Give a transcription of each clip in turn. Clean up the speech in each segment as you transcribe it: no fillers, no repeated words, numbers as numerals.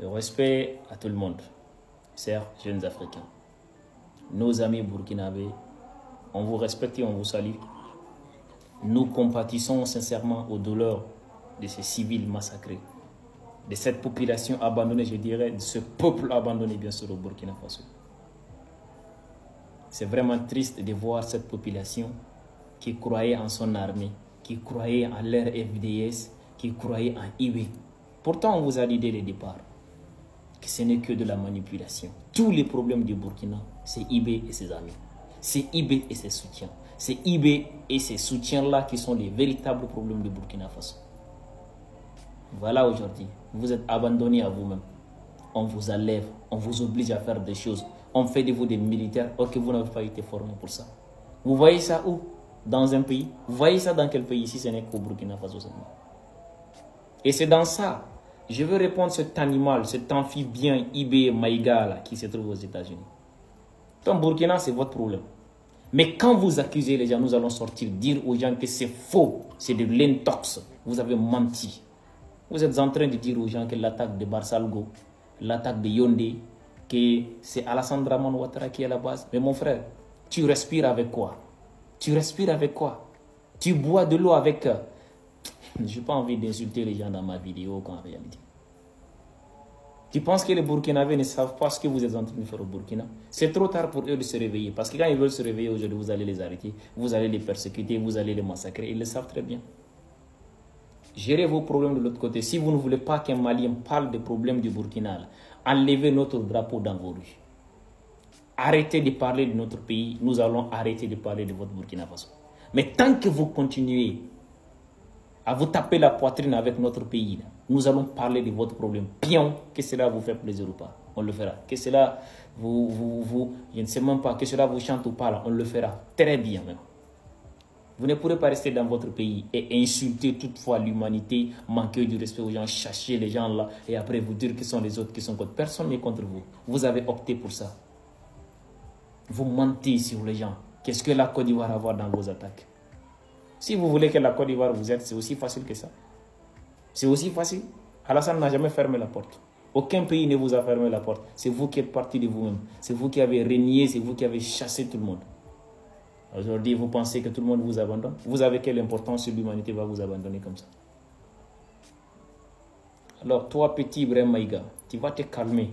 Respect à tout le monde, chers jeunes Africains. Nos amis burkinabés, on vous respecte et on vous salue. Nous compatissons sincèrement aux douleurs de ces civils massacrés, de cette population abandonnée, je dirais, de ce peuple abandonné, bien sûr, au Burkina Faso. C'est vraiment triste de voir cette population qui croyait en son armée, qui croyait en leur FDS, qui croyait en IB. Pourtant, on vous a dit dès le départ que ce n'est que de la manipulation. Tous les problèmes du Burkina, c'est IB et ses amis. C'est IB et ses soutiens. C'est IB et ces soutiens-là qui sont les véritables problèmes du Burkina Faso. Voilà aujourd'hui, vous êtes abandonnés à vous-même. On vous enlève, on vous oblige à faire des choses. On fait de vous des militaires or que vous n'avez pas été formés pour ça. Vous voyez ça où? Dans un pays. Vous voyez ça dans quel pays? Ici, ce n'est qu'au Burkina Faso seulement. Et c'est dans ça. Je veux répondre à cet animal, cet amphibien IB Maïga là, qui se trouve aux États-Unis. Ton Burkina, c'est votre problème. Mais quand vous accusez les gens, nous allons sortir, dire aux gens que c'est faux, c'est de l'intox. Vous avez menti. Vous êtes en train de dire aux gens que l'attaque de Barsalgo, l'attaque de Yondé, que c'est Alassane Dramane Ouattara qui est à la base. Mais mon frère, tu respires avec quoi? Tu respires avec quoi? Tu bois de l'eau avec... Je n'ai pas envie d'insulter les gens dans ma vidéo qu'en réalité. Tu penses que les Burkinabés ne savent pas ce que vous êtes en train de faire au Burkina? C'est trop tard pour eux de se réveiller. Parce que quand ils veulent se réveiller aujourd'hui, vous allez les arrêter, vous allez les persécuter, vous allez les massacrer. Ils le savent très bien. Gérez vos problèmes de l'autre côté. Si vous ne voulez pas qu'un Malien parle des problèmes du Burkina, enlevez notre drapeau dans vos rues. Arrêtez de parler de notre pays. Nous allons arrêter de parler de votre Burkina Faso. Mais tant que vous continuez à vous taper la poitrine avec notre pays, nous allons parler de votre problème. Pion, que cela vous fait plaisir ou pas, on le fera. Que cela je ne sais même pas, que cela vous chante ou pas, là, on le fera. Très bien même. Vous ne pourrez pas rester dans votre pays et insulter toutefois l'humanité, manquer du respect aux gens, chercher les gens là, et après vous dire que ce sont les autres qui sont contre. Personne n'est contre vous. Vous avez opté pour ça. Vous mentez sur les gens. Qu'est-ce que la Côte d'Ivoire va avoir dans vos attaques? Si vous voulez que la Côte d'Ivoire vous aide, c'est aussi facile que ça. C'est aussi facile. Alassane n'a jamais fermé la porte. Aucun pays ne vous a fermé la porte. C'est vous qui êtes parti de vous-même. C'est vous qui avez régné, c'est vous qui avez chassé tout le monde. Aujourd'hui, vous pensez que tout le monde vous abandonne? Vous avez quelle importance si l'humanité va vous abandonner comme ça? Alors, toi, petit Ibrahim Maïga, tu vas te calmer.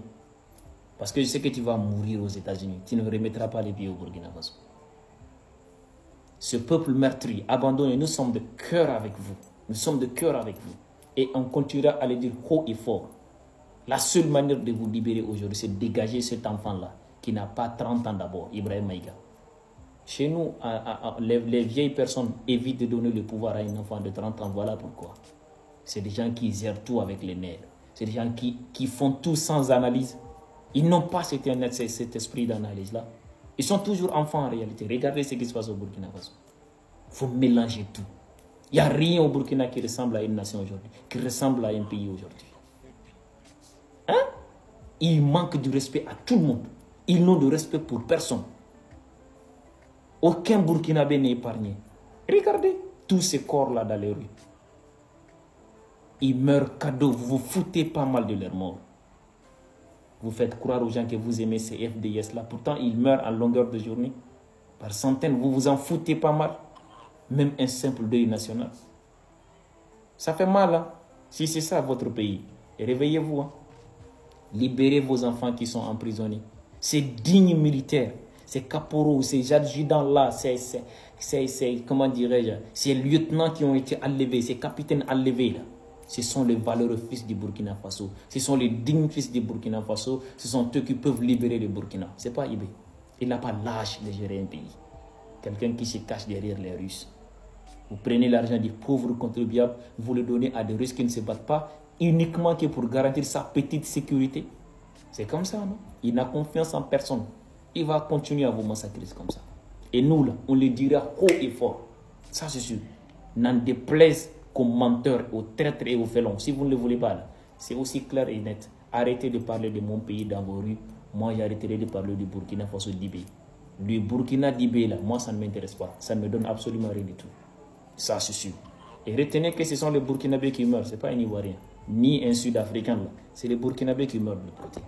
Parce que je sais que tu vas mourir aux États-Unis. Tu ne remettras pas les pieds au Burkina Faso. Ce peuple meurtri, abandonné, nous sommes de cœur avec vous. Nous sommes de cœur avec vous. Et on continuera à le dire haut et fort. La seule manière de vous libérer aujourd'hui, c'est de dégager cet enfant-là, qui n'a pas 30 ans d'abord, Ibrahim Maïga. Chez nous, les vieilles personnes évitent de donner le pouvoir à un enfant de 30 ans. Voilà pourquoi. C'est des gens qui gèrent tout avec les nerfs. C'est des gens qui font tout sans analyse. Ils n'ont pas cet esprit d'analyse-là. Ils sont toujours enfants en réalité. Regardez ce qui se passe au Burkina Faso. Il faut mélanger tout. Il n'y a rien au Burkina qui ressemble à une nation aujourd'hui, qui ressemble à un pays aujourd'hui. Hein? Ils manquent du respect à tout le monde. Ils n'ont de respect pour personne. Aucun Burkinabé n'est épargné. Regardez tous ces corps-là dans les rues. Ils meurent cadeau. Vous vous foutez pas mal de leur mort. Vous faites croire aux gens que vous aimez ces FDS-là. Pourtant, ils meurent en longueur de journée. Par centaines, vous vous en foutez pas mal. Même un simple deuil national. Ça fait mal, hein? Si c'est ça votre pays, réveillez-vous. Hein? Libérez vos enfants qui sont emprisonnés. Ces dignes militaires, ces caporaux, ces adjudants-là, comment dirais-je, ces lieutenants qui ont été enlevés, ces capitaines enlevés, là. Ce sont les valeureux fils du Burkina Faso. Ce sont les dignes fils du Burkina Faso. Ce sont eux qui peuvent libérer le Burkina. Ce n'est pas Ibé. Il n'a pas l'âge de gérer un pays. Quelqu'un qui se cache derrière les Russes. Vous prenez l'argent des pauvres contribuables, vous le donnez à des Russes qui ne se battent pas, uniquement que pour garantir sa petite sécurité. C'est comme ça, non? Il n'a confiance en personne. Il va continuer à vous massacrer comme ça. Et nous, là, on le dira haut et fort. Ça, c'est sûr. N'en déplaise qu'aux menteurs, aux traîtres et aux félons. Si vous ne le voulez pas, c'est aussi clair et net. Arrêtez de parler de mon pays dans vos rues. Moi, j'arrêterai de parler du Burkina Faso d'Ibé. Le Burkina d'Ibé, là, moi, ça ne m'intéresse pas. Ça ne me donne absolument rien du tout. Ça, c'est sûr. Et retenez que ce sont les Burkinabés qui meurent. Ce n'est pas un Ivoirien. ni un Sud-Africain. C'est les Burkinabés qui meurent de l'autre côté.